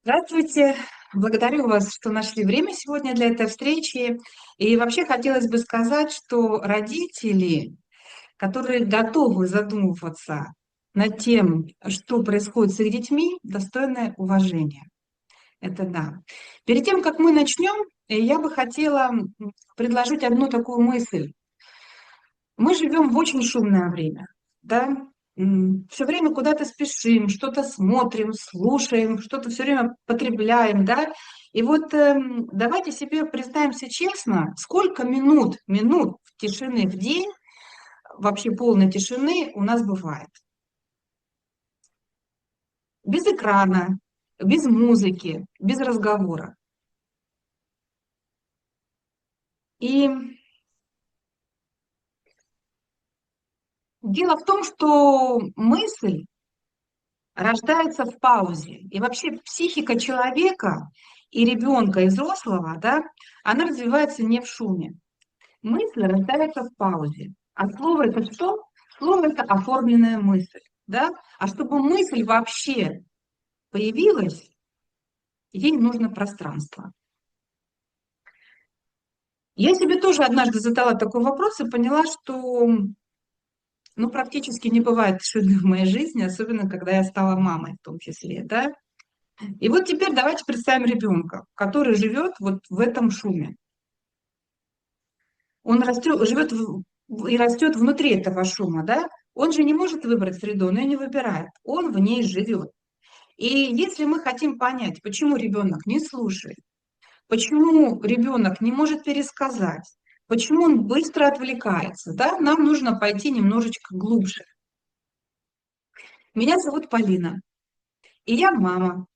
Здравствуйте. Благодарю вас, что нашли время сегодня для этой встречи. И вообще хотелось бы сказать, что родители, которые готовы задумываться над тем, что происходит с их детьми, достойны уважения. Это да. Перед тем, как мы начнем, я бы хотела предложить одну такую мысль. Мы живем в очень шумное время, да? Все время куда-то спешим, что-то смотрим, слушаем, что-то все время потребляем, да? И вот давайте себе признаемся честно, сколько минут тишины в день, вообще полной тишины у нас бывает. Без экрана, без музыки, без разговора. И дело в том, что мысль рождается в паузе. И вообще психика человека и ребенка, и взрослого, да, она развивается не в шуме. Мысль рождается в паузе. А слово это что? Слово это оформленная мысль. Да? А чтобы мысль вообще появилась, ей нужно пространство. Я себе тоже однажды задала такой вопрос и поняла, что практически не бывает тишины в моей жизни, особенно когда я стала мамой в том числе. Да? И вот теперь давайте представим ребенка, который живет вот в этом шуме. Он растет, живет и растет внутри этого шума, да? Он же не может выбрать среду, он ее не выбирает, он в ней живет. И если мы хотим понять, почему ребенок не слушает, почему ребенок не может пересказать, почему он быстро отвлекается, да, нам нужно пойти немножечко глубже. Меня зовут Полина, и я мама.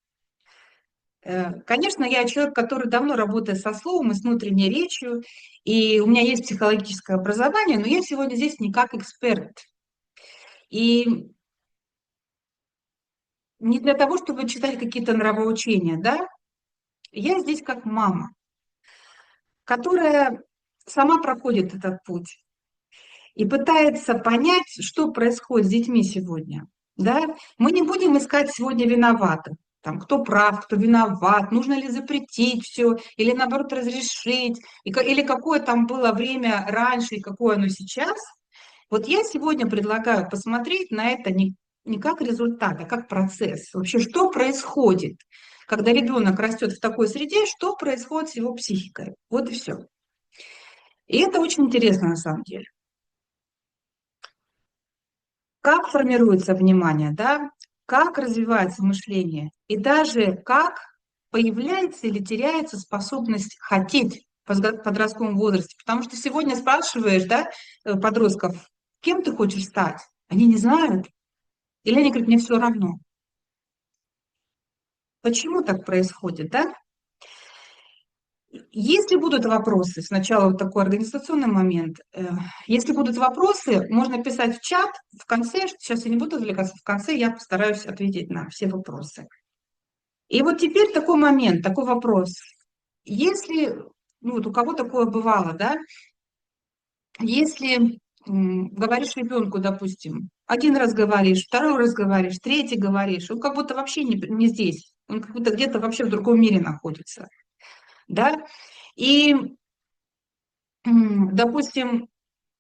Конечно, я человек, который давно работает со словом и с внутренней речью, и у меня есть психологическое образование, но я сегодня здесь не как эксперт. И не для того, чтобы читать какие-то нравоучения, да, я здесь как мама, которая сама проходит этот путь и пытается понять, что происходит с детьми сегодня, да. Мы не будем искать сегодня виноватых, там, кто прав, кто виноват, нужно ли запретить все или наоборот разрешить, или какое там было время раньше и какое оно сейчас. Вот я сегодня предлагаю посмотреть на это не как результат, а как процесс. Вообще, что происходит, когда ребенок растет в такой среде, что происходит с его психикой. Вот и все. И это очень интересно на самом деле. Как формируется внимание, да? Как развивается мышление, и даже как появляется или теряется способность хотеть в подростковом возрасте. Потому что сегодня спрашиваешь, да, подростков, кем ты хочешь стать? Они не знают. Или они говорят, мне все равно. Почему так происходит, да? Если будут вопросы, сначала вот такой организационный момент, если будут вопросы, можно писать в чат, в конце, сейчас я не буду отвлекаться, в конце я постараюсь ответить на все вопросы. И вот теперь такой момент, такой вопрос. Если, вот у кого такое бывало, да, если говоришь ребенку, допустим, один раз говоришь, второй раз говоришь, третий говоришь, он как будто вообще не здесь, он как будто где-то вообще в другом мире находится, да, и, допустим,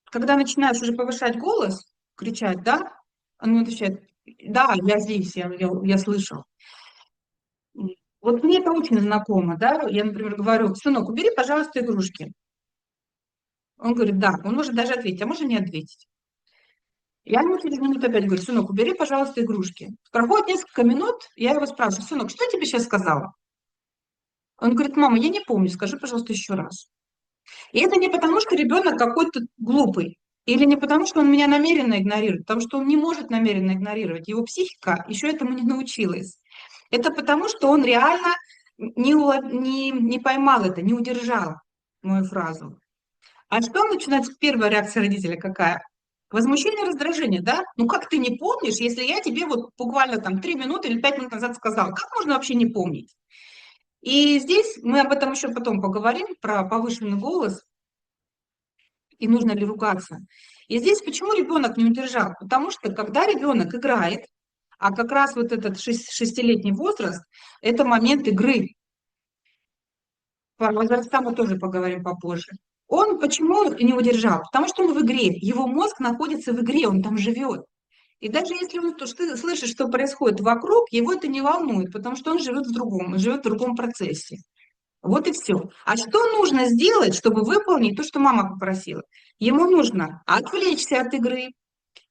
когда начинаешь уже повышать голос, кричать, да, он отвечает, да, я здесь, я слышу. Вот мне это очень знакомо, да, я, например, говорю, сынок, убери, пожалуйста, игрушки. Он говорит, да, он может даже ответить, а может не ответить. Я ему через минуту опять говорю, сынок, убери, пожалуйста, игрушки. Проходит несколько минут, я его спрашиваю, сынок, что я тебе сейчас сказала? Он говорит, мама, я не помню, скажи, пожалуйста, еще раз. И это не потому, что ребенок какой-то глупый, или не потому, что он меня намеренно игнорирует, потому что он не может намеренно игнорировать. Его психика еще этому не научилась. Это потому, что он реально не поймал это, не удержал мою фразу. А что начинается первая реакция родителя какая? Возмущение, раздражение, да? Ну как ты не помнишь, если я тебе вот буквально там 3 минуты или 5 минут назад сказала? Как можно вообще не помнить? И здесь мы об этом еще потом поговорим, про повышенный голос и нужно ли ругаться. И здесь почему ребенок не удержал? Потому что когда ребенок играет, А как раз вот этот шестилетний возраст– это момент игры. По возрастам мы тоже поговорим попозже. Он почему не удержал? Потому что он в игре. Его мозг находится в игре, он там живет. И даже если он слышит, что происходит вокруг, его это не волнует, потому что он живет в другом, он живет в другом процессе. Вот и все. А что нужно сделать, чтобы выполнить то, что мама попросила? Ему нужно отвлечься от игры,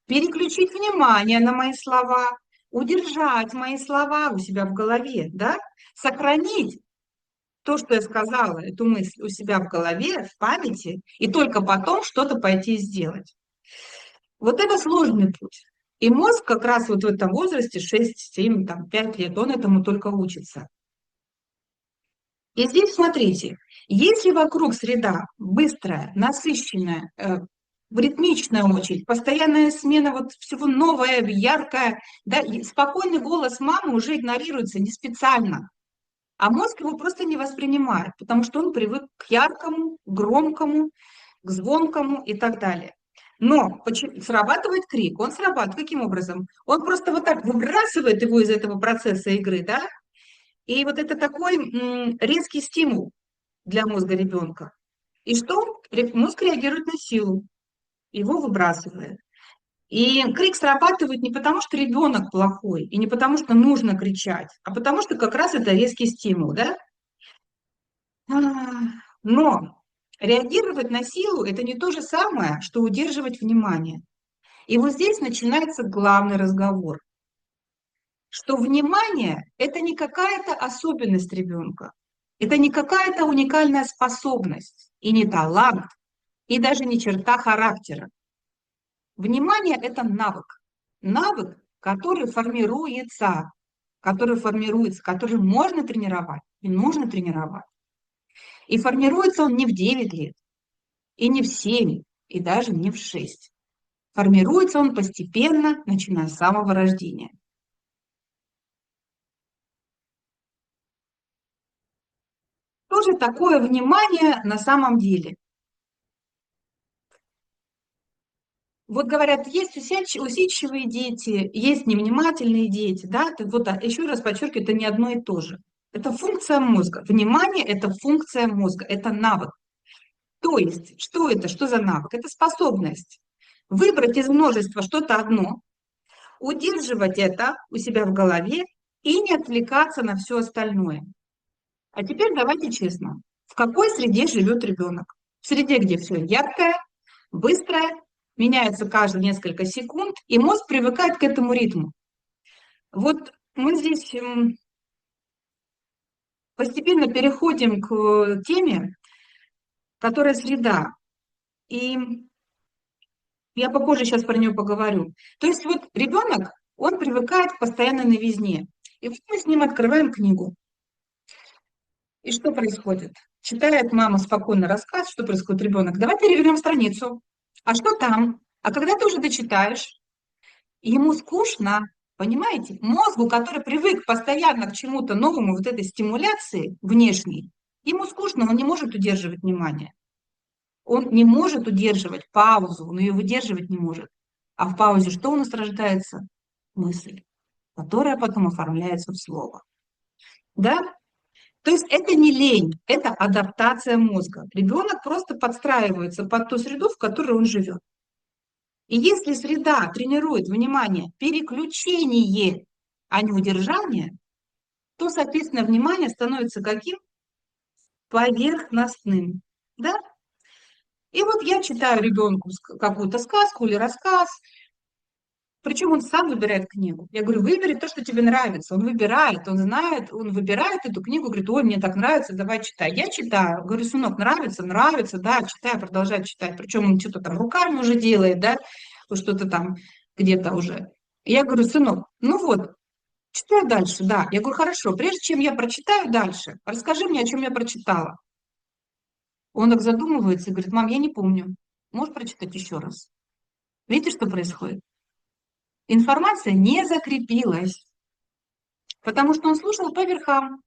переключить внимание на мои слова, удержать мои слова у себя в голове, да? Сохранить то, что я сказала, эту мысль у себя в голове, в памяти, и только потом что-то пойти и сделать. Вот это сложный путь. И мозг как раз вот в этом возрасте, 6, 7, там, 5 лет, он этому только учится. И здесь смотрите, если вокруг среда быстрая, насыщенная, ритмичная очень, постоянная смена вот всего новое, яркое, да, и спокойный голос мамы уже игнорируется не специально, а мозг его просто не воспринимает, потому что он привык к яркому, громкому, к звонкому и так далее. Но срабатывает крик, он срабатывает каким образом? Он просто вот так выбрасывает его из этого процесса игры, да, и вот это такой резкий стимул для мозга ребенка. И что? Мозг реагирует на силу, его выбрасывает. И крик срабатывает не потому, что ребенок плохой, и не потому, что нужно кричать, а потому что как раз это резкий стимул, да? Но реагировать на силу– это не то же самое, что удерживать внимание. И вот здесь начинается главный разговор, что внимание– это не какая-то особенность ребенка, это не какая-то уникальная способность, и не талант, и даже не черта характера. Внимание– это навык. Навык, который можно тренировать и нужно тренировать. И формируется он не в 9 лет, и не в 7, и даже не в 6. Формируется он постепенно, начиная с самого рождения. Что же такое внимание на самом деле? Вот говорят, есть усидчивые дети, есть невнимательные дети, да? Вот еще раз подчеркиваю, это не одно и то же. Это функция мозга. Внимание– это функция мозга, это навык. То есть, что это? Что за навык? Это способность выбрать из множества что-то одно, удерживать это у себя в голове и не отвлекаться на все остальное. А теперь давайте честно. В какой среде живет ребенок? В среде, где все яркое, быстрое, меняется каждые несколько секунд, и мозг привыкает к этому ритму. Вот мы здесь постепенно переходим к теме, которая среда. И я попозже сейчас про нее поговорю. То есть вот ребенок, он привыкает к постоянной новизне. И вот мы с ним открываем книгу. И что происходит? Читает мама спокойно рассказ, что происходит ребенок. Давай перевернем страницу. А что там? А когда ты уже дочитаешь, ему скучно, понимаете? Мозгу, который привык постоянно к чему-то новому, вот этой стимуляции внешней, ему скучно, он не может удерживать внимание. Он не может удерживать паузу, он ее выдерживать не может. А в паузе что у нас рождается? Мысль, которая потом оформляется в слово. Да? То есть это не лень, это адаптация мозга. Ребенок просто подстраивается под ту среду, в которой он живет. И если среда тренирует внимание, переключение, а не удержание, то, соответственно, внимание становится каким? Поверхностным. Да? И вот я читаю ребенку какую-то сказку или рассказ, причем он сам выбирает книгу. Я говорю, выбери то, что тебе нравится. Он выбирает, он знает, он выбирает эту книгу, говорит, ой, мне так нравится, давай читай. Я читаю. Говорю, сынок, нравится? Нравится, да, читай, продолжай читать. Причем он что-то там руками уже делает, да, что-то там где-то уже. Я говорю, сынок, ну вот, читай дальше, да. Я говорю, хорошо, прежде чем я прочитаю дальше, расскажи мне, о чем я прочитала. Он так задумывается и говорит, мам, я не помню. Можешь прочитать еще раз? Видите, что происходит? Информация не закрепилась, потому что он слушал по верхам.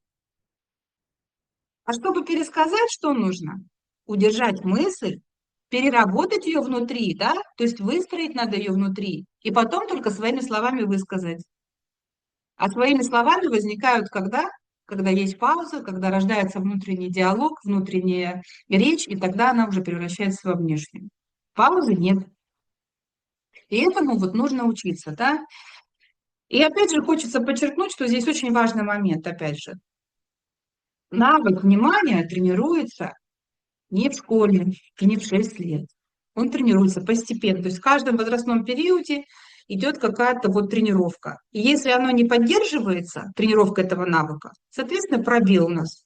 А чтобы пересказать, что нужно? Удержать мысль, переработать ее внутри, да? То есть выстроить надо ее внутри, и потом только своими словами высказать. А своими словами возникают когда? Когда есть пауза, когда рождается внутренний диалог, внутренняя речь, и тогда она уже превращается во внешнюю. Паузы нет. И этому вот нужно учиться, да? И опять же хочется подчеркнуть, что здесь очень важный момент, опять же. Навык внимания тренируется не в школе и не в 6 лет. Он тренируется постепенно. То есть в каждом возрастном периоде идет какая-то вот тренировка. И если оно не поддерживается, тренировка этого навыка, соответственно, пробел у нас.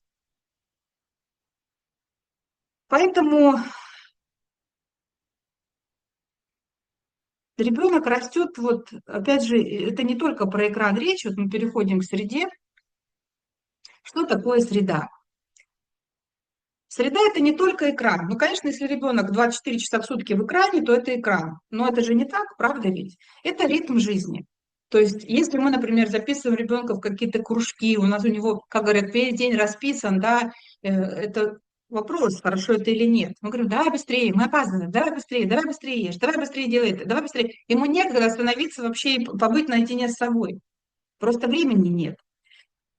Поэтому ребенок растет, вот опять же, это не только про экран речи, вот мы переходим к среде. Что такое среда? Среда — это не только экран. Ну, конечно, если ребенок 24 часа в сутки в экране, то это экран. Но это же не так, правда ведь? Это ритм жизни. То есть, если мы, например, записываем ребенка в какие-то кружки, у него, как говорят, весь день расписан, да, это вопрос, хорошо это или нет. Мы говорим, давай быстрее, мы опаздываем, давай быстрее ешь, давай быстрее делай это, давай быстрее. Ему некогда остановиться вообще и побыть наедине с собой. Просто времени нет.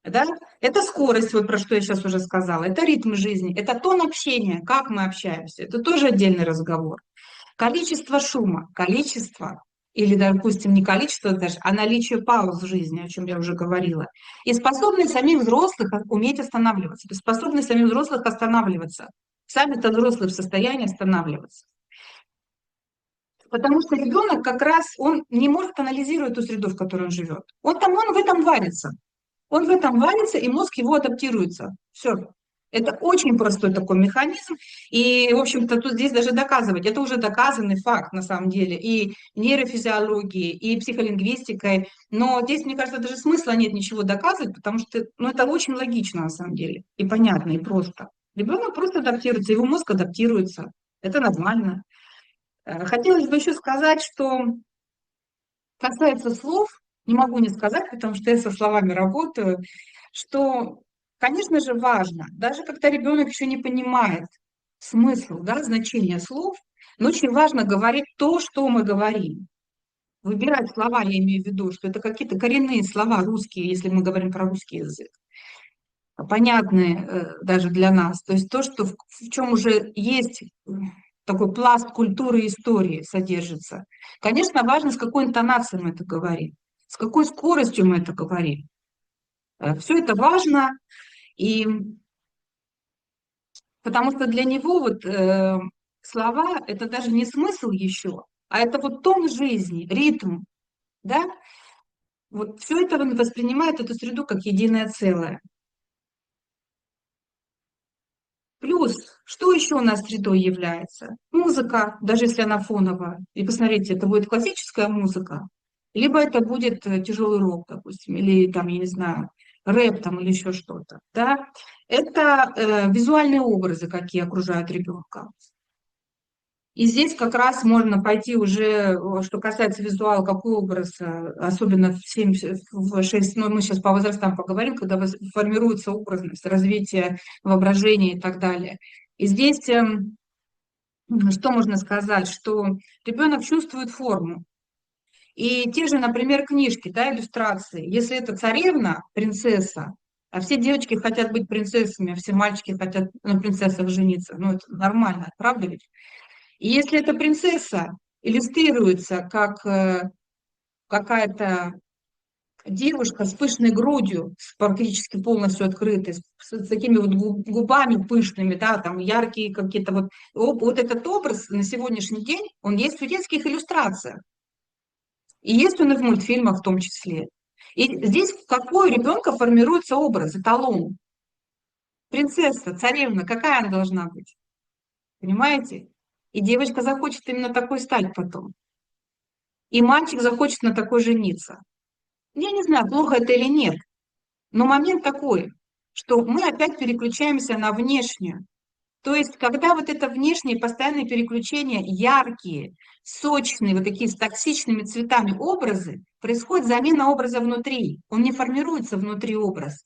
Да? Это скорость, вот про что я сейчас уже сказала, это ритм жизни, это тон общения, как мы общаемся, это тоже отдельный разговор. Количество шума, количество, или, допустим, не количество даже, а наличие пауз в жизни, о чем я уже говорила. И способность самих взрослых уметь останавливаться, способность самих взрослых останавливаться. Сами-то взрослые в состоянии останавливаться. Потому что ребенок как раз, он не может анализировать ту среду, в которой он живет. Он в этом варится. Он в этом варится, и мозг его адаптируется. Все. Это очень простой такой механизм. И, в общем-то, тут здесь даже доказывать. Это уже доказанный факт, на самом деле, и нейрофизиологией, и психолингвистикой. Но здесь, мне кажется, даже смысла нет ничего доказывать, потому что ну, это очень логично, на самом деле, и понятно, и просто. Ребенок просто адаптируется, его мозг адаптируется. Это нормально. Хотелось бы еще сказать, что касается слов, не могу не сказать, потому что я со словами работаю, что, конечно же, важно, даже когда ребенок еще не понимает смысл, да, значение слов, но очень важно говорить то, что мы говорим. Выбирать слова, я имею в виду, что это какие-то коренные слова русские, если мы говорим про русский язык, понятные даже для нас. То есть то, что в чем уже есть такой пласт культуры и истории содержится. Конечно, важно, с какой интонацией мы это говорим, с какой скоростью мы это говорим. Все это важно, и потому что для него вот слова — это даже не смысл еще, а это вот тон жизни, ритм, да? Вот все это он воспринимает эту среду как единое целое. Плюс, что еще у нас средой является? Музыка, даже если она фоновая. И посмотрите, это будет классическая музыка, либо это будет тяжелый рок, допустим, или там, я не знаю, рэп там или еще что-то. Да? Это визуальные образы, какие окружают ребенка. И здесь как раз можно пойти уже, что касается визуала, какой образ, особенно в 7, в 6, ну, мы сейчас по возрастам поговорим, когда формируется образность, развитие воображения и так далее. И здесь что можно сказать, что ребенок чувствует форму. И те же, например, книжки, да, иллюстрации. Если это царевна, принцесса, а все девочки хотят быть принцессами, а все мальчики хотят на принцессах жениться. Ну, это нормально, правда ведь? И если эта принцесса иллюстрируется как какая-то девушка с пышной грудью, практически полностью открытой, с такими вот губами пышными, да, там яркие какие-то вот этот образ на сегодняшний день, он есть в детских иллюстрациях. И есть он и в мультфильмах в том числе. И здесь какой у ребенка формируется образ, эталон? Принцесса, царевна, какая она должна быть? Понимаете? И девочка захочет именно такой стать потом. И мальчик захочет на такой жениться. Я не знаю, плохо это или нет, но момент такой, что мы опять переключаемся на внешнюю. То есть, когда вот это внешнее постоянное переключение, яркие, сочные, вот такие с токсичными цветами образы, происходит замена образа внутри. Он не формируется внутри образ.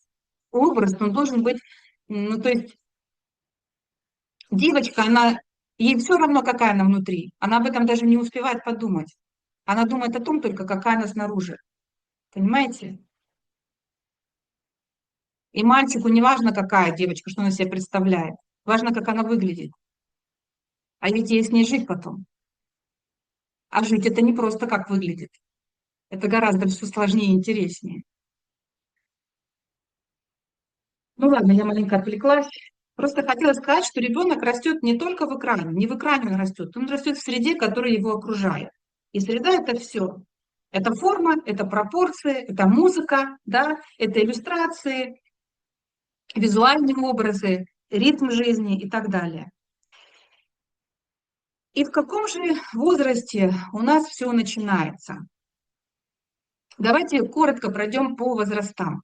Образ, он должен быть, ну, то есть девочка, ей все равно, какая она внутри. Она об этом даже не успевает подумать. Она думает о том только, какая она снаружи. Понимаете? И мальчику не важно, какая девочка, что она себе представляет. Важно, как она выглядит. А ведь ей с ней жить потом. А жить это не просто как выглядит. Это гораздо все сложнее и интереснее. Ну ладно, я маленько отвлеклась. Просто хотела сказать, что ребенок растет не только в экране, не в экране он растет в среде, которая его окружает. И среда это все. Это форма, это пропорции, это музыка, да, это иллюстрации, визуальные образы, ритм жизни и так далее. И в каком же возрасте у нас все начинается? Давайте коротко пройдем по возрастам.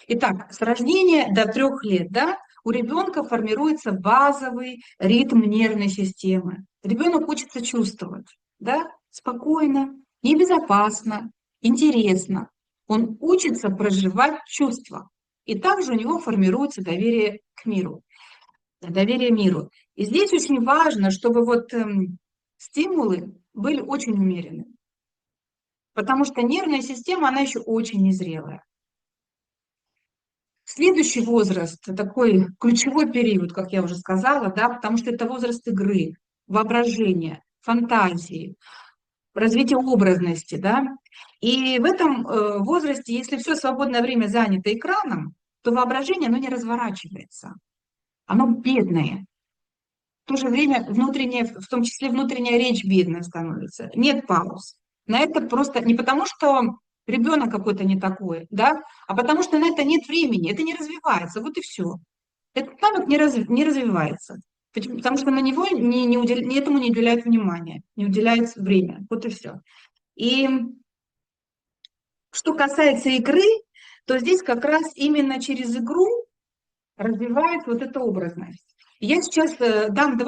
Итак, с рождения до 3 лет, да, у ребенка формируется базовый ритм нервной системы. Ребенок учится чувствовать, да, спокойно, небезопасно, интересно. Он учится проживать чувства. И также у него формируется доверие к миру, доверие миру. И здесь очень важно, чтобы вот стимулы были очень умеренными, потому что нервная система, она еще очень незрелая. Следующий возраст, такой ключевой период, как я уже сказала, да, потому что это возраст игры, воображения, фантазии, развития образности, да. И в этом возрасте, если все свободное время занято экраном, то воображение, оно не разворачивается, оно бедное. В то же время внутренняя, в том числе внутренняя речь бедная становится, нет пауз. На это просто не потому, что ребенок какой-то не такой, да, а потому что на это нет времени, это не развивается, вот и все. Этот навык не развивается, потому что на него этому не уделяют внимания, не уделяют время, вот и все. И что касается игры, то здесь как раз именно через игру развивается вот эта образность. Я сейчас дам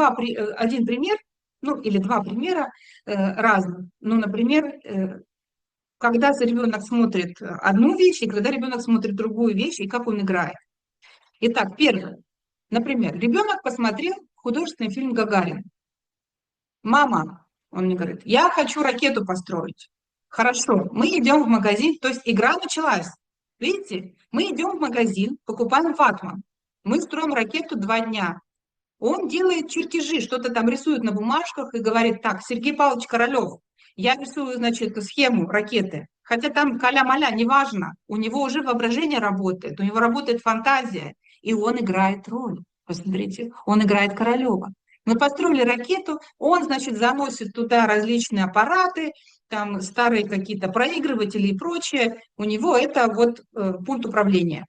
один пример, ну или два примера разных. Ну, например, когда ребенок смотрит одну вещь, и когда ребенок смотрит другую вещь, и как он играет. Итак, первое. Например, ребенок посмотрел художественный фильм «Гагарин». Мама, он мне говорит, я хочу ракету построить. Хорошо, мы идем в магазин, то есть игра началась. Видите, мы идем в магазин, покупаем ватман. Мы строим ракету 2 дня. Он делает чертежи, что-то там рисует на бумажках и говорит, так, Сергей Павлович Королев, я рисую, значит, схему ракеты. Хотя там каля-маля, неважно, у него уже воображение работает, у него работает фантазия, и он играет роль. Посмотрите, он играет Королева. Мы построили ракету, он, значит, заносит туда различные аппараты, там старые какие-то проигрыватели и прочее. У него это вот пульт управления.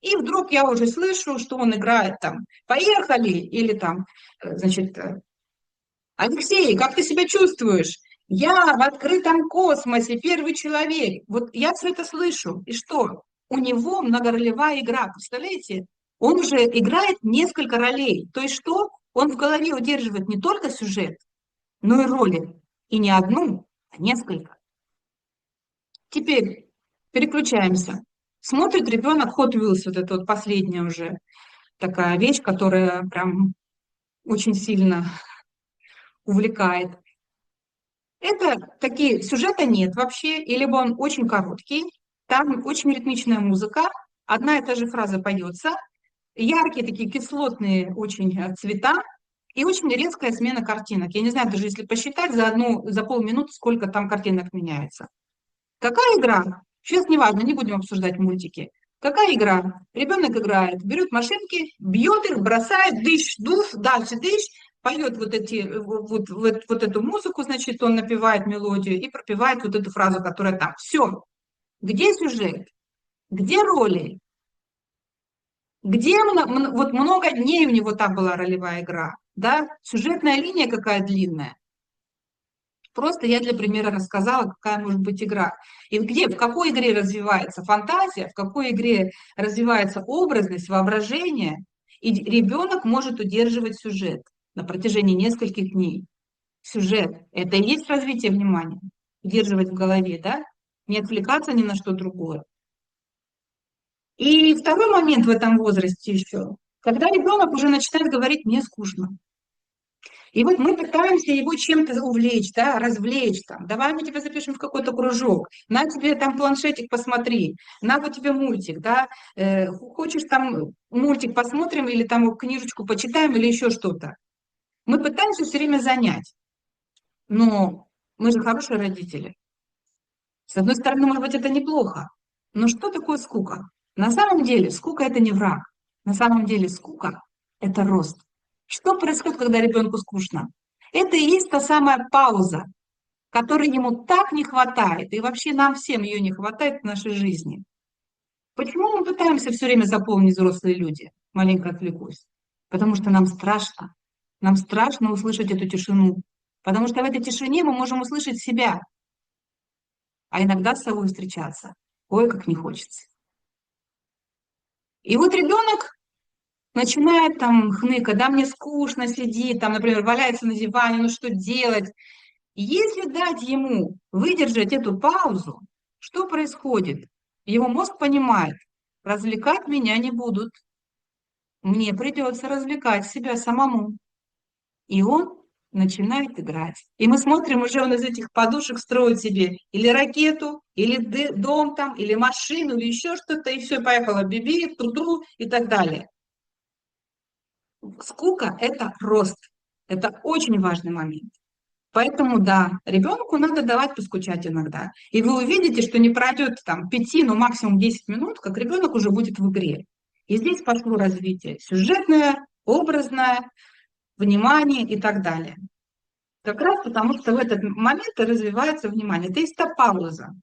И вдруг я уже слышу, что он играет там «Поехали!» или там, значит, «Алексей, как ты себя чувствуешь? Я в открытом космосе, первый человек». Вот я все это слышу. И что? У него многоролевая игра, представляете? Он уже играет несколько ролей. То есть что? Он в голове удерживает не только сюжет, но и роли. И не одну, а несколько. Теперь переключаемся. Смотрит ребенок Hot Wheels, вот это вот последняя уже такая вещь, которая прям очень сильно увлекает. Это такие, сюжета нет вообще, и либо он очень короткий, там очень ритмичная музыка, одна и та же фраза поется, яркие такие кислотные очень цвета и очень резкая смена картинок. Я не знаю, даже если посчитать за полминуты, сколько там картинок меняется. Какая игра? Сейчас не важно, не будем обсуждать мультики. Какая игра? Ребенок играет, берет машинки, бьет их, бросает, дыш, дуф, дальше дыш, поет вот эту музыку, значит, он напевает мелодию и пропевает вот эту фразу, которая там. Все. Где сюжет? Где роли? Где вот много дней у него там была ролевая игра? Да? Сюжетная линия какая длинная. Просто я для примера рассказала, какая может быть игра. И в какой игре развивается фантазия, в какой игре развивается образность, воображение, и ребенок может удерживать сюжет на протяжении нескольких дней. Сюжет– это и есть развитие внимания, удерживать в голове, да, не отвлекаться ни на что другое. И второй момент в этом возрасте еще, когда ребенок уже начинает говорить «мне скучно». И вот мы пытаемся его чем-то увлечь, да, развлечь там. Давай мы тебя запишем в какой-то кружок, на тебе там планшетик посмотри, на вот тебе мультик, да, хочешь там мультик посмотрим или там книжечку почитаем или еще что-то. Мы пытаемся все время занять, но мы же хорошие родители. С одной стороны, может быть, это неплохо, но что такое скука? На самом деле скука – это не враг. На самом деле скука – это рост. Что происходит, когда ребенку скучно? Это и есть та самая пауза, которой ему так не хватает, и вообще нам всем ее не хватает в нашей жизни. Почему мы пытаемся все время заполнить взрослые люди? Маленько отвлекусь. Потому что нам страшно. Нам страшно услышать эту тишину. Потому что в этой тишине мы можем услышать себя, а иногда с собой встречаться. Ой, как не хочется. И вот ребенок начинает там хныкать, да, мне скучно сидит, там, например, валяется на диване, ну что делать? Если дать ему выдержать эту паузу, что происходит? Его мозг понимает, развлекать меня не будут, мне придется развлекать себя самому. И он начинает играть. И мы смотрим, уже он из этих подушек строит себе или ракету, или дом там, или машину, или еще что-то, и все, поехало, биби, тру-тру и так далее. Скука – это рост. Это очень важный момент. Поэтому, да, ребенку надо давать поскучать иногда. И вы увидите, что не пройдет там 5, ну максимум 10 минут, как ребенок уже будет в игре. И здесь пошло развитие сюжетное, образное, внимание и так далее. Как раз потому, что в этот момент и развивается внимание. Это есть та пауза.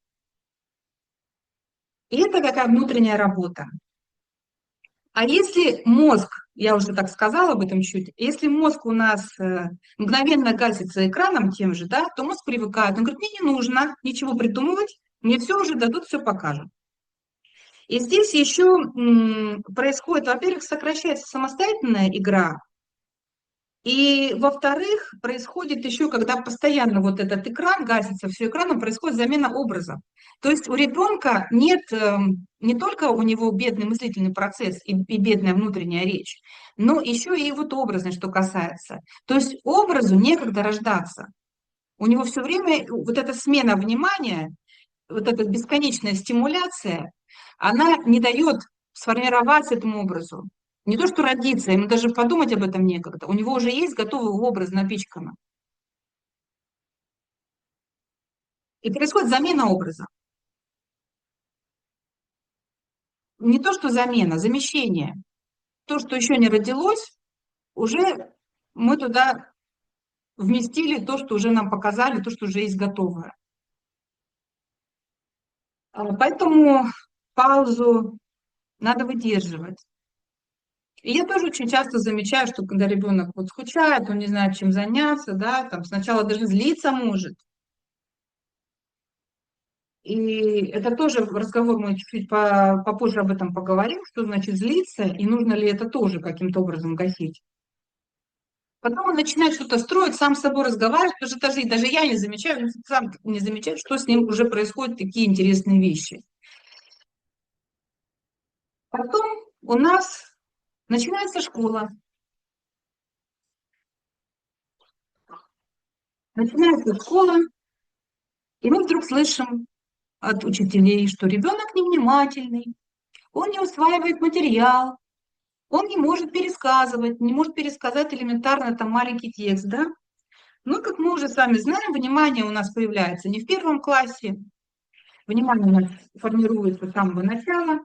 И это такая внутренняя работа. А если мозг, я уже так сказала об этом чуть, если мозг у нас мгновенно гасится экраном тем же, да, то мозг привыкает. Он говорит, мне не нужно ничего придумывать, мне все уже дадут, все покажут. И здесь еще происходит, во-первых, сокращается самостоятельная игра, и, во-вторых, происходит еще, когда постоянно вот этот экран гасится, все экраном, происходит замена образа. То есть у ребенка нет, не только у него бедный мыслительный процесс и бедная внутренняя речь, но еще и вот образность, что касается. То есть образу некогда рождаться. У него все время вот эта смена внимания, вот эта бесконечная стимуляция, она не дает сформироваться этому образу. Не то, что родиться, ему даже подумать об этом некогда. У него уже есть готовый образ напичкан. И происходит замена образа. Не то, что замена, замещение. То, что еще не родилось, уже мы туда вместили то, что уже нам показали, то, что уже есть готовое. Поэтому паузу надо выдерживать. И я тоже очень часто замечаю, что когда ребенок вот скучает, он не знает, чем заняться, да, там сначала даже злиться может. И это тоже разговор, мы чуть-чуть попозже об этом поговорим, что значит злиться, и нужно ли это тоже каким-то образом гасить. Потом он начинает что-то строить, сам с собой разговаривать, потому что даже я не замечаю, он сам не замечает, что с ним уже происходят такие интересные вещи. Потом у нас начинается школа. Начинается школа, и мы вдруг слышим от учителей, что ребенок невнимательный, он не усваивает материал, он не может пересказывать, не может пересказать элементарно там маленький текст, да? Но, как мы уже с вами знаем, внимание у нас появляется не в первом классе, внимание у нас формируется с самого начала.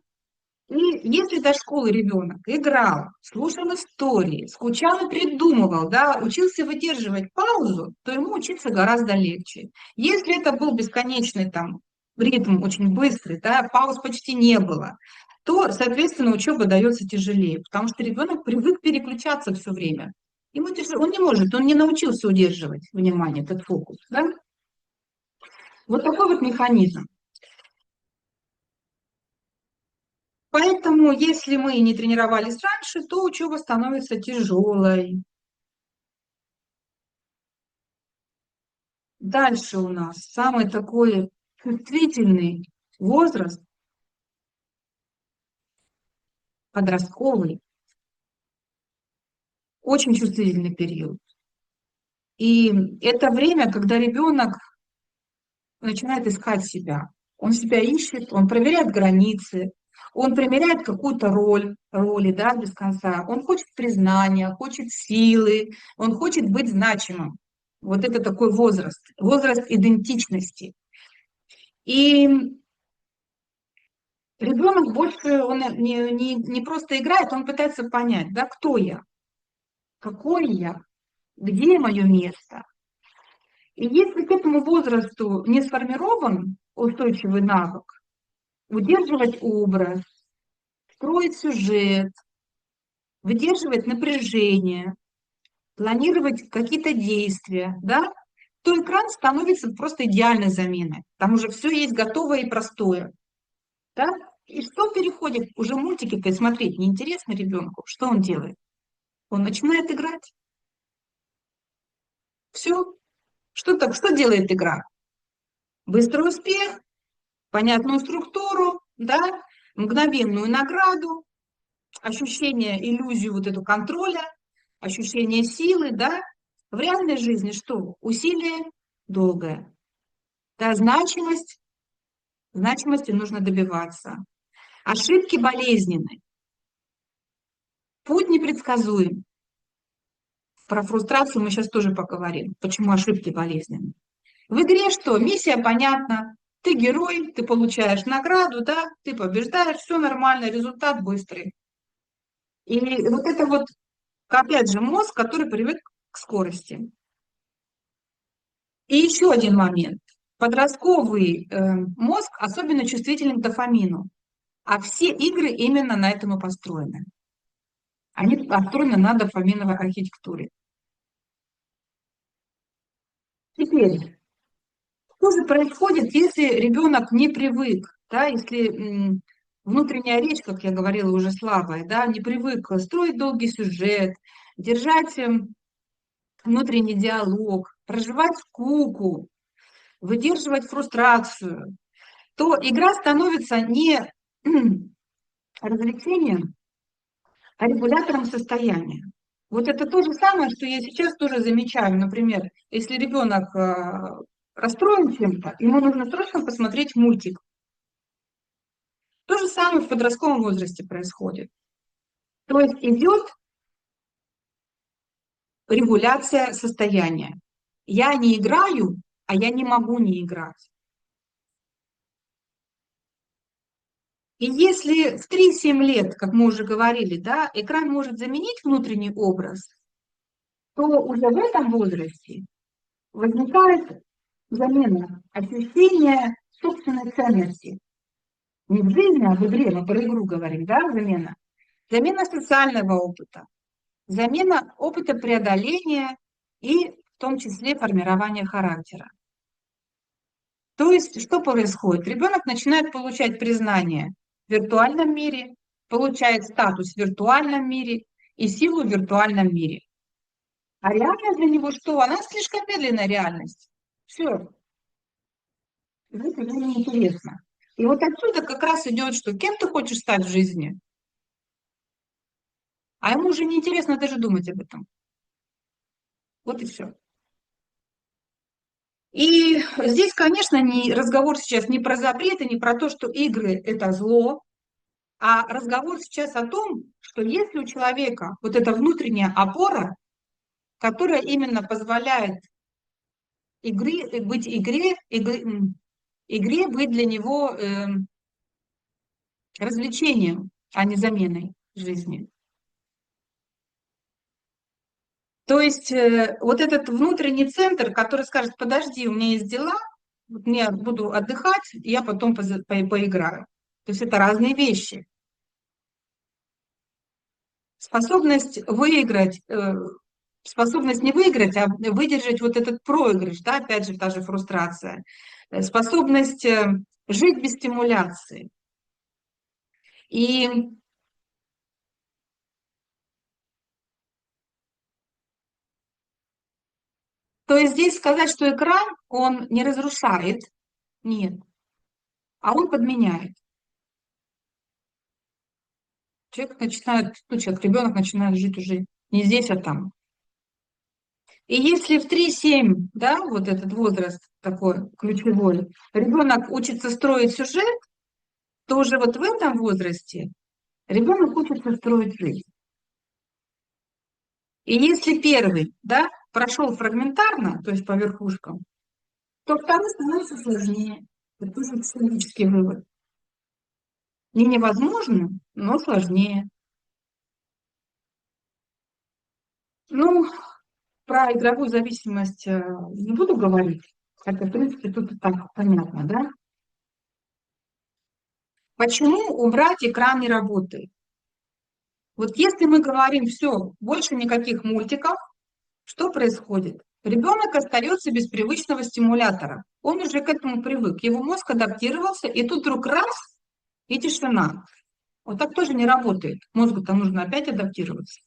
И если до школы ребенок играл, слушал истории, скучал и придумывал, да, учился выдерживать паузу, то ему учиться гораздо легче. Если это был бесконечный там ритм очень быстрый, да, пауз почти не было, то, соответственно, учеба дается тяжелее, потому что ребенок привык переключаться все время. Ему тяжело, он не может, он не научился удерживать внимание, этот фокус. Да? Вот такой вот механизм. Поэтому, если мы не тренировались раньше, то учеба становится тяжелой. Дальше у нас самый такой чувствительный возраст, подростковый, очень чувствительный период. И это время, когда ребенок начинает искать себя. Он себя ищет, он проверяет границы, он примеряет какую-то роли, да, без конца. Он хочет признания, хочет силы, он хочет быть значимым. Вот это такой возраст идентичности. И ребенок больше, он не просто играет, он пытается понять, да, кто я, какой я, где мое место. И если к этому возрасту не сформирован устойчивый навык, удерживать образ, строить сюжет, выдерживать напряжение, планировать какие-то действия, да, то экран становится просто идеальной заменой. Там уже все есть готовое и простое. Да? И что переходит? Уже мультики смотреть неинтересно ребенку. Что он делает? Он начинает играть. Все. Что делает игра? Быстрый успех, понятную структуру, да, мгновенную награду, ощущение, иллюзию вот эту контроля, ощущение силы, да. В реальной жизни что? Усилие долгое. Да, значимости нужно добиваться. Ошибки болезненны. Путь непредсказуем. Про фрустрацию мы сейчас тоже поговорим. Почему ошибки болезненны. В игре что? Миссия понятна. Ты герой, ты получаешь награду, да, ты побеждаешь, все нормально, результат быстрый. И вот это вот, опять же, мозг, который привык к скорости. И еще один момент. Подростковый мозг особенно чувствителен к дофамину, а все игры именно на этом и построены. Они построены на дофаминовой архитектуре. Теперь, что же происходит, если ребенок не привык, да, если внутренняя речь, как я говорила, уже слабая, да, не привык строить долгий сюжет, держать внутренний диалог, проживать скуку, выдерживать фрустрацию, то игра становится не развлечением, а регулятором состояния. Вот это то же самое, что я сейчас тоже замечаю. Например, если ребенок расстроен чем-то, ему нужно срочно посмотреть мультик. То же самое в подростковом возрасте происходит. То есть идет регуляция состояния. Я не играю, а я не могу не играть. И если в 3-7 лет, как мы уже говорили, да, экран может заменить внутренний образ, то уже в этом возрасте возникает замена, ощущение собственной ценности. Не в жизни, а в игре, мы про игру говорим, да, замена. Замена социального опыта, замена опыта преодоления и в том числе формирования характера. То есть что происходит? Ребенок начинает получать признание в виртуальном мире, получает статус в виртуальном мире и силу в виртуальном мире. А реальность для него что? Она слишком медленная реальность. Все, это ему неинтересно. И вот отсюда как раз идет, что кем ты хочешь стать в жизни, а ему уже неинтересно даже думать об этом. Вот и все. И здесь, конечно, разговор сейчас не про запреты, не про то, что игры– это зло, а разговор сейчас о том, что если у человека вот эта внутренняя опора, которая именно позволяет игре быть для него развлечением, а не заменой жизни. То есть вот этот внутренний центр, который скажет, подожди, у меня есть дела, вот я буду отдыхать, я потом поиграю. То есть это разные вещи. Способность выиграть, способность не выиграть, а выдержать вот этот проигрыш, да, опять же, та же фрустрация. Способность жить без стимуляции. И то есть здесь сказать, что экран, он не разрушает, нет, а он подменяет. Человек начинает, ну, человек, ребенок начинает жить уже не здесь, а там. И если в 3-7, да, вот этот возраст такой ключевой, ребенок учится строить сюжет, то уже вот в этом возрасте ребенок учится строить жизнь. И если первый, да, прошел фрагментарно, то есть по верхушкам, то второй становится сложнее. Это тоже психологический вывод. Не невозможно, но сложнее. Ну, про игровую зависимость не буду говорить, хотя, в принципе, тут и так понятно, да? Почему убрать экран не работает? Вот если мы говорим, все, больше никаких мультиков, что происходит? Ребенок остается без привычного стимулятора. Он уже к этому привык. Его мозг адаптировался, и тут вдруг раз, и тишина. Вот так тоже не работает. Мозгу-то нужно опять адаптироваться.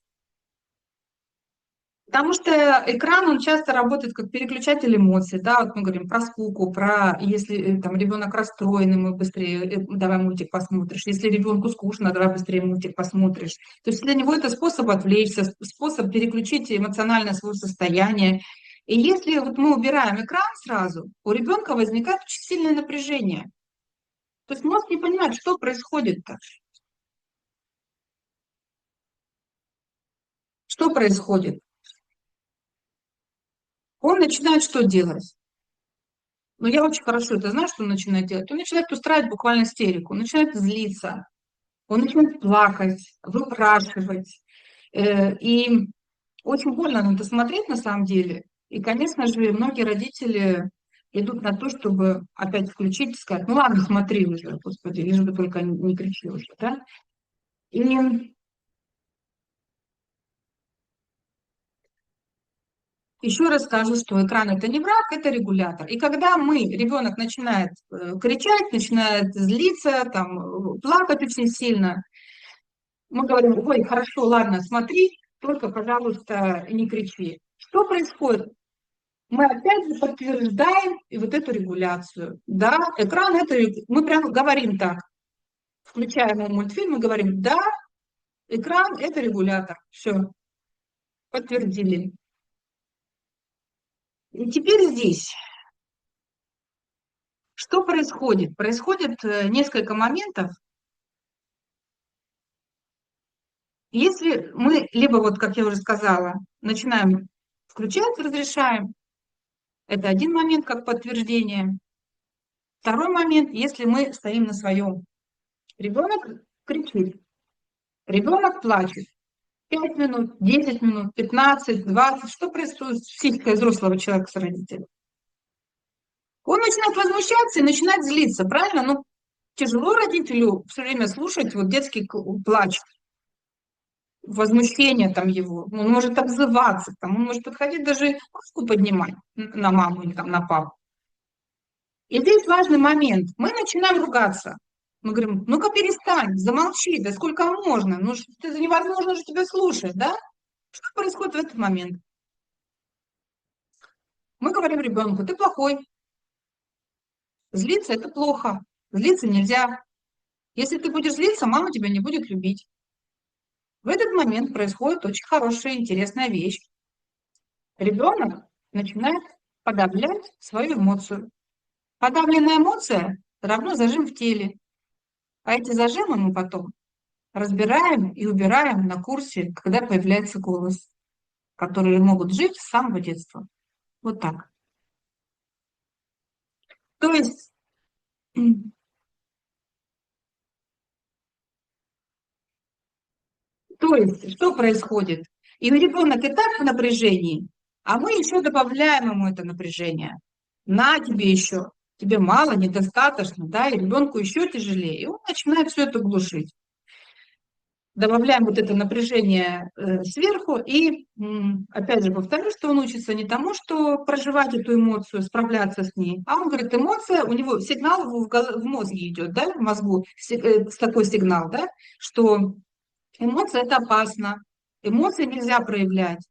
Потому что экран, он часто работает как переключатель эмоций, да, вот мы говорим про скуку, про если там ребенок расстроенный, мы быстрее, давай мультик посмотришь, если ребенку скучно, давай быстрее мультик посмотришь. То есть для него это способ отвлечься, способ переключить эмоциональное свое состояние. И если вот мы убираем экран сразу, у ребенка возникает очень сильное напряжение. То есть мозг не понимает, что происходит-то, что происходит. Он начинает что делать? Но я очень хорошо это знаю, что он начинает делать. Он начинает устраивать буквально истерику, он начинает злиться, он начинает плакать, выпрашивать. И очень больно на это смотреть на самом деле. И, конечно же, многие родители идут на то, чтобы опять включить и сказать, ну ладно, смотри уже, господи, лишь бы только не кричи уже, да. И еще раз скажу, что экран это не враг, это регулятор. И когда ребенок начинает кричать, начинает злиться, там, плакать очень сильно, мы говорим, ой, хорошо, ладно, смотри, только, пожалуйста, не кричи. Что происходит? Мы опять же подтверждаем и вот эту регуляцию. Да, экран это, мы прямо говорим так, включаем мультфильм, мы говорим, да, экран это регулятор. Все, подтвердили. И теперь здесь, что происходит? Происходит несколько моментов. Если мы либо, вот как я уже сказала, начинаем включать, разрешаем, это один момент как подтверждение. Второй момент, если мы стоим на своем. Ребенок кричит, ребенок плачет. 5 минут, 10 минут, 15, 20. Что происходит с психикой взрослого человека с родителем? Он начинает возмущаться и начинает злиться, правильно? Ну, тяжело родителю все время слушать вот детский плач, возмущение там его. Он может обзываться, там, он может подходить даже руку поднимать на маму или там, на папу. И здесь важный момент. Мы начинаем ругаться. Мы говорим, ну-ка перестань, замолчи, да сколько можно, ну это невозможно же тебя слушать, да? Что происходит в этот момент? Мы говорим ребенку, ты плохой, злиться это плохо, злиться нельзя. Если ты будешь злиться, мама тебя не будет любить. В этот момент происходит очень хорошая, интересная вещь. Ребенок начинает подавлять свою эмоцию. Подавленная эмоция равно зажим в теле. А эти зажимы мы потом разбираем и убираем на курсе, когда появляется голос, которые могут жить с самого детства. Вот так. То есть, что происходит? И ребенок и так в напряжении, а мы еще добавляем ему это напряжение. На тебе еще, тебе мало, недостаточно, да, и ребенку еще тяжелее. И он начинает все это глушить. Добавляем вот это напряжение сверху, и опять же повторю, что он учится не тому, что проживать эту эмоцию, справляться с ней, а он говорит, эмоция, у него сигнал в мозге идет, да, в мозгу, такой сигнал, да, что эмоция это опасно, эмоции нельзя проявлять.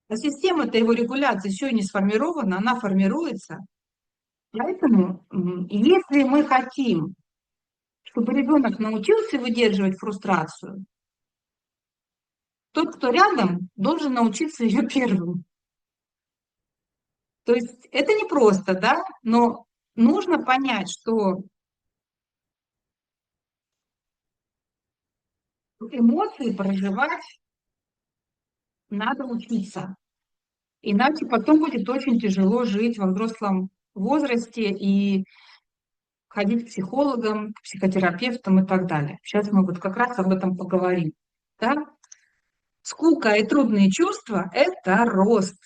А система-то его регуляции еще и не сформирована, она формируется. Поэтому, если мы хотим, чтобы ребенок научился выдерживать фрустрацию, тот, кто рядом, должен научиться ее первым. То есть это непросто, да, но нужно понять, что эмоции проживать надо учиться. Иначе потом будет очень тяжело жить во взрослом возрасте и ходить к психологам, к психотерапевтам и так далее. Сейчас мы вот как раз об этом поговорим. Да? Скука и трудные чувства– это рост.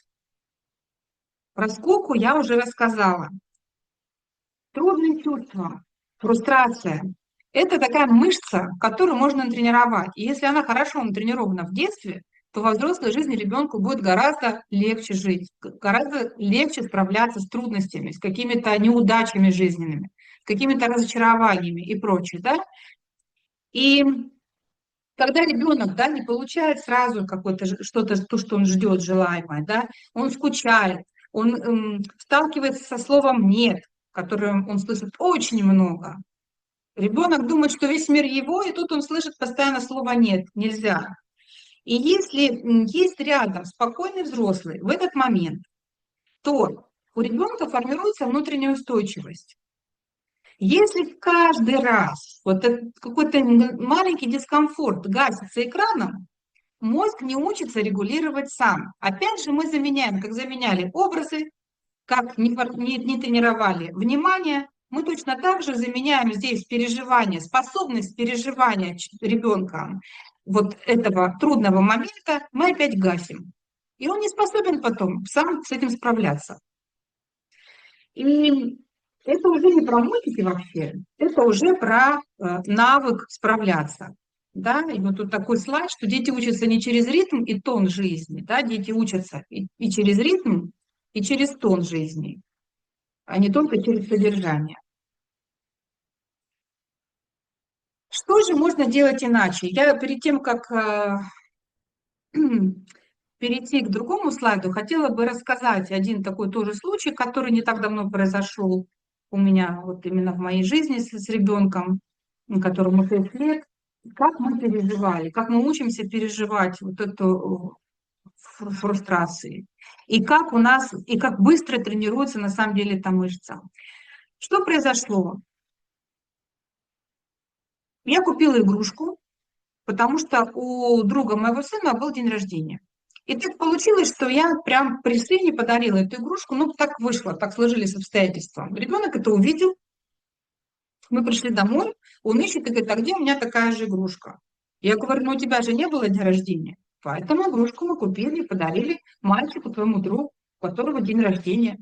Про скуку я уже рассказала. Трудные чувства, фрустрация– это такая мышца, которую можно тренировать. И если она хорошо натренирована в детстве, то во взрослой жизни ребенку будет гораздо легче жить, гораздо легче справляться с трудностями, с какими-то неудачами жизненными, с какими-то разочарованиями и прочее. Да? И когда ребенок, да, не получает сразу какое-то что-то, то, что он ждет, желаемое, да, он скучает, он сталкивается со словом «нет», которое он слышит очень много. Ребенок думает, что весь мир его, и тут он слышит постоянно слово «нет», «нельзя». И если есть рядом спокойный взрослый в этот момент, то у ребенка формируется внутренняя устойчивость. Если каждый раз вот этот какой-то маленький дискомфорт гасится экраном, мозг не учится регулировать сам. Опять же, мы заменяем, как заменяли образы, как не тренировали внимание, мы точно так же заменяем здесь переживание, способность переживания ребенка вот этого трудного момента, мы опять гасим. И он не способен потом сам с этим справляться. И это уже не про мультики вообще, это уже про навык справляться. Да? И вот тут такой слайд, что дети учатся не через ритм и тон жизни, да? Дети учатся и через ритм, и через тон жизни, а не только через содержание. Что же можно делать иначе? Я перед тем, как перейти к другому слайду, хотела бы рассказать один такой тоже случай, который не так давно произошел у меня, вот именно в моей жизни с ребенком, которому 6 лет. Как мы переживали, как мы учимся переживать вот эту фрустрацию. И как у нас, и как быстро тренируется на самом деле эта мышца. Что произошло? Я купила игрушку, потому что у друга моего сына был день рождения. И так получилось, что я прям при сыне подарила эту игрушку, ну так вышло, так сложились обстоятельства. Ребенок это увидел, мы пришли домой, он ищет и говорит, а где у меня такая же игрушка? Я говорю, ну у тебя же не было дня рождения, поэтому игрушку мы купили и подарили мальчику, твоему другу, у которого день рождения.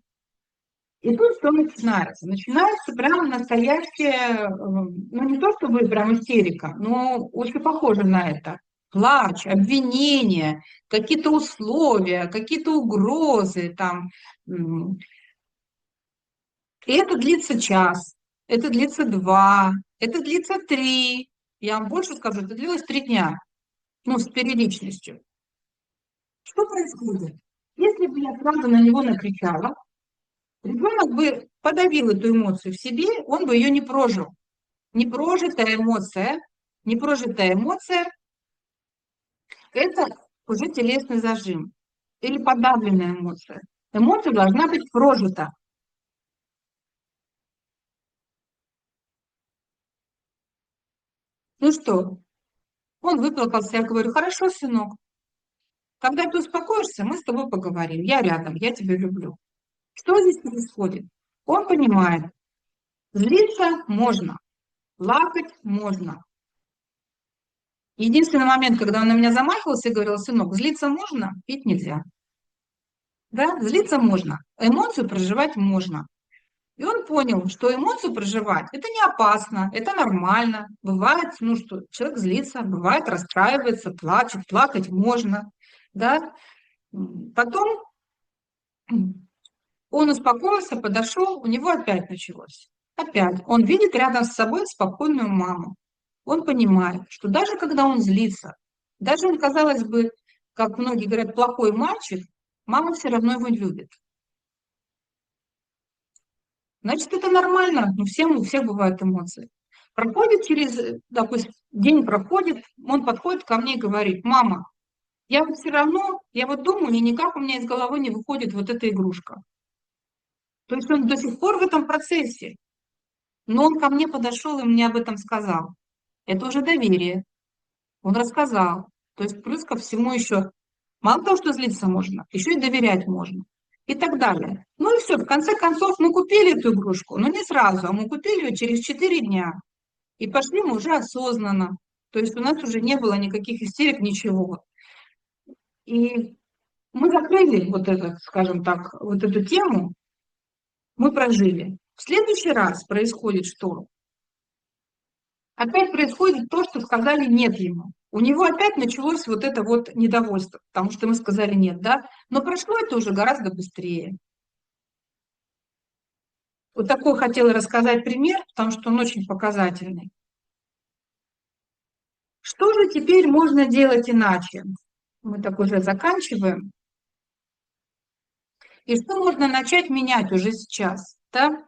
И тут что начинается? Начинается прямо настоящая, ну не то чтобы прям истерика, но очень похоже на это. Плач, обвинения, какие-то условия, какие-то угрозы там. И это длится час, это длится 2, это длится 3. Я вам больше скажу, это длилось 3 дня, ну, с периодичностью. Что происходит? Если бы я сразу на него накричала, ребенок бы подавил эту эмоцию в себе, он бы ее не прожил. Непрожитая эмоция, непрожитая эмоция– это уже телесный зажим или подавленная эмоция. Эмоция должна быть прожита. Ну что, он выплакался, я говорю, хорошо, сынок, когда ты успокоишься, мы с тобой поговорим. Я рядом, я тебя люблю. Что здесь происходит? Он понимает, злиться можно, плакать можно. Единственный момент, когда он на меня замахивался и говорил, сынок, злиться можно, пить нельзя. Да, злиться можно, эмоцию проживать можно. И он понял, что эмоцию проживать– это не опасно, это нормально. Бывает, ну что, человек злится, бывает, расстраивается, плачет, плакать можно. Да? Потом он успокоился, подошел, у него опять началось. Опять. Он видит рядом с собой спокойную маму. Он понимает, что даже когда он злится, даже он, казалось бы, как многие говорят, плохой мальчик, мама все равно его любит. Значит, это нормально, но у всех бывают эмоции. Проходит через, допустим, день проходит, он подходит ко мне и говорит, мама, Я вот все равно, я вот думаю, и никак у меня из головы не выходит вот эта игрушка. То есть он до сих пор в этом процессе. Но он ко мне подошел и мне об этом сказал. Это уже доверие. Он рассказал. То есть плюс ко всему еще, мало того, что злиться можно, еще и доверять можно. И так далее. Ну и все, в конце концов мы купили эту игрушку, но не сразу, а мы купили ее через 4 дня. И пошли мы уже осознанно. То есть у нас уже не было никаких истерик, ничего. И мы закрыли вот этот, скажем так, вот эту тему, мы прожили. В следующий раз происходит что? Опять происходит то, что сказали нет ему. У него опять началось вот это вот недовольство, потому что мы сказали нет, да? Но прошло это уже гораздо быстрее. Вот такой хотела рассказать пример, потому что он очень показательный. Что же теперь можно делать иначе? Мы так уже заканчиваем. И что можно начать менять уже сейчас, да?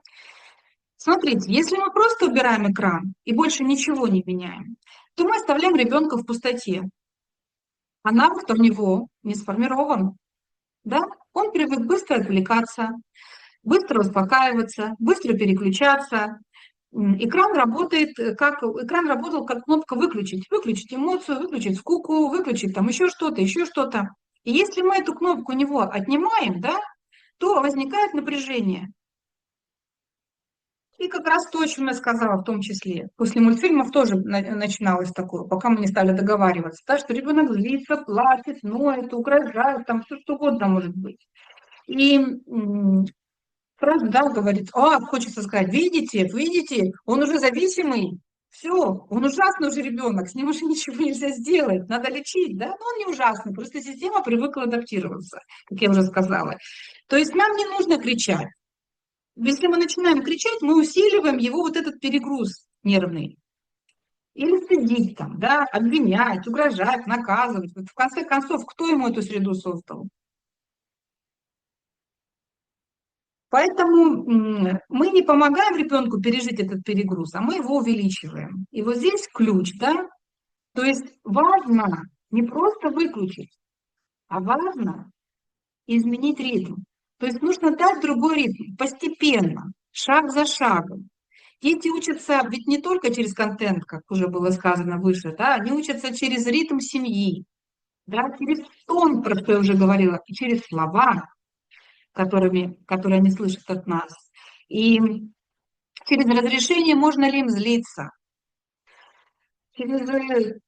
Смотрите, если мы просто убираем экран и больше ничего не меняем, то мы оставляем ребенка в пустоте, а навык-то у него не сформирован, да? Он привык быстро отвлекаться, быстро успокаиваться, быстро переключаться. Экран работает, как экран работал как кнопка выключить. Выключить эмоцию, выключить скуку, выключить там еще что-то, еще что-то. И если мы эту кнопку у него отнимаем, да, то возникает напряжение. И как раз то, о чем я сказала в том числе. После мультфильмов тоже начиналось такое, пока мы не стали договариваться, да, что ребенок злится, плачет, ноет, угрожает, там все что угодно может быть. И сразу, да, говорит, хочется сказать, видите, видите, он уже зависимый, все, он ужасный уже ребенок, с ним уже ничего нельзя сделать, надо лечить, да, но он не ужасный, просто система привыкла адаптироваться, как я уже сказала. То есть нам не нужно кричать. Если мы начинаем кричать, мы усиливаем его вот этот перегруз нервный. Или стыдить там, да, обвинять, угрожать, наказывать. Вот в конце концов, кто ему эту среду создал? Поэтому мы не помогаем ребенку пережить этот перегруз, а мы его увеличиваем. И вот здесь ключ, да? То есть важно не просто выключить, а важно изменить ритм. То есть нужно дать другой ритм, постепенно, шаг за шагом. Дети учатся ведь не только через контент, как уже было сказано выше, да, они учатся через ритм семьи, да, через тон, про что я уже говорила, и через слова, которые они слышат от нас. И через разрешение, можно ли им злиться, через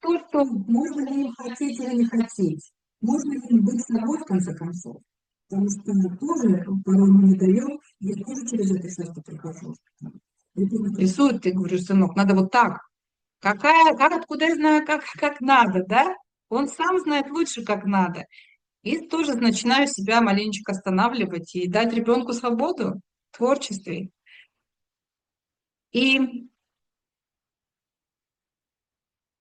то, что можно ли им хотеть или не хотеть, можно ли им быть с собой в конце концов. Потому что мы тоже, порой мы не даем, я тоже через это часто прохожу. Ребенок рисует, ты говоришь, сынок, надо вот так. Откуда я знаю, как надо, да? Он сам знает лучше, как надо. И тоже начинаю себя маленечко останавливать и дать ребенку свободу в творчестве. И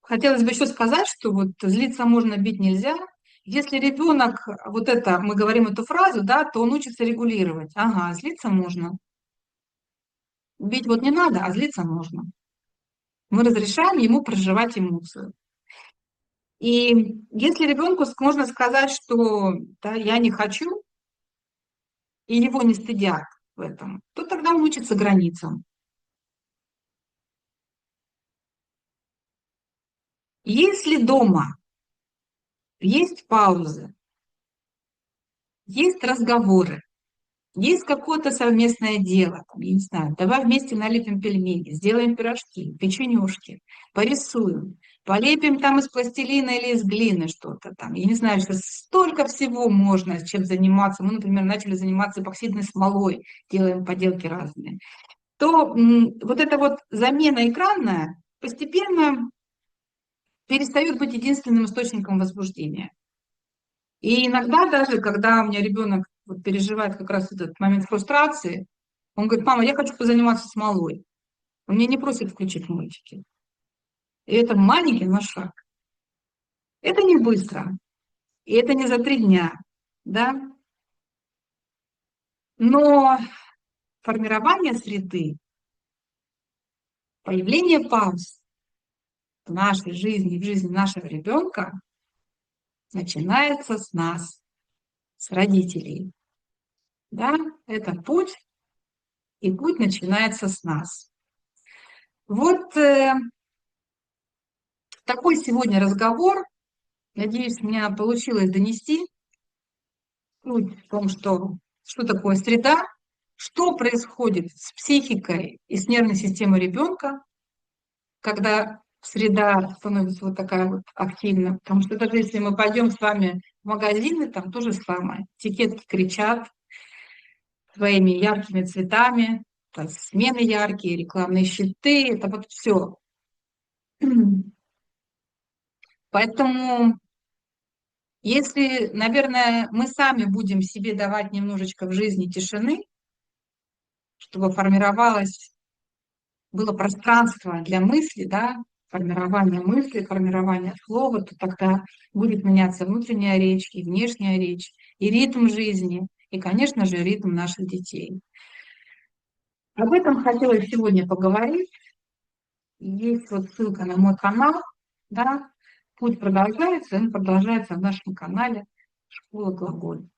хотелось бы еще сказать, что вот злиться можно, бить нельзя. Если ребенок, вот это, мы говорим эту фразу, да, то он учится регулировать. Ага, злиться можно. Бить вот не надо, а злиться можно. Мы разрешаем ему проживать эмоцию. И если ребенку можно сказать, что да, я не хочу, и его не стыдят в этом, то тогда он учится границам. Если дома есть паузы, есть разговоры, есть какое-то совместное дело, там, я не знаю, давай вместе налепим пельмени, сделаем пирожки, печенюшки, порисуем, полепим там из пластилина или из глины что-то там. Я не знаю, сейчас столько всего можно с чем заниматься. Мы, например, начали заниматься эпоксидной смолой, делаем поделки разные. То вот эта вот замена экранная постепенно перестает быть единственным источником возбуждения. И иногда даже, когда у меня ребенок вот переживает как раз этот момент фрустрации, он говорит, мама, я хочу позаниматься смолой. Он меня не просит включить мультики. И это маленький, но шаг. Это не быстро, и это не за 3 дня, да? Но формирование среды, появление пауз в нашей жизни, в жизни нашего ребенка начинается с нас, с родителей. Да, это путь, и путь начинается с нас. Вот такой сегодня разговор. Надеюсь, у меня получилось донести суть в том, что такое среда, что происходит с психикой и с нервной системой ребенка, когда среда становится вот такая вот активна. Потому что даже если мы пойдем с вами в магазины, там то же самое. Этикетки кричат своими яркими цветами, там смены яркие, рекламные щиты, это вот все. Поэтому, если, наверное, мы сами будем себе давать немножечко в жизни тишины, чтобы было пространство для мысли, да, формирование мысли, формирование слова, то тогда будет меняться внутренняя речь и внешняя речь, и ритм жизни, и, конечно же, ритм наших детей. Об этом хотела сегодня поговорить. Есть вот ссылка на мой канал, да, путь продолжается, он продолжается в нашем канале «Школа Глаголь».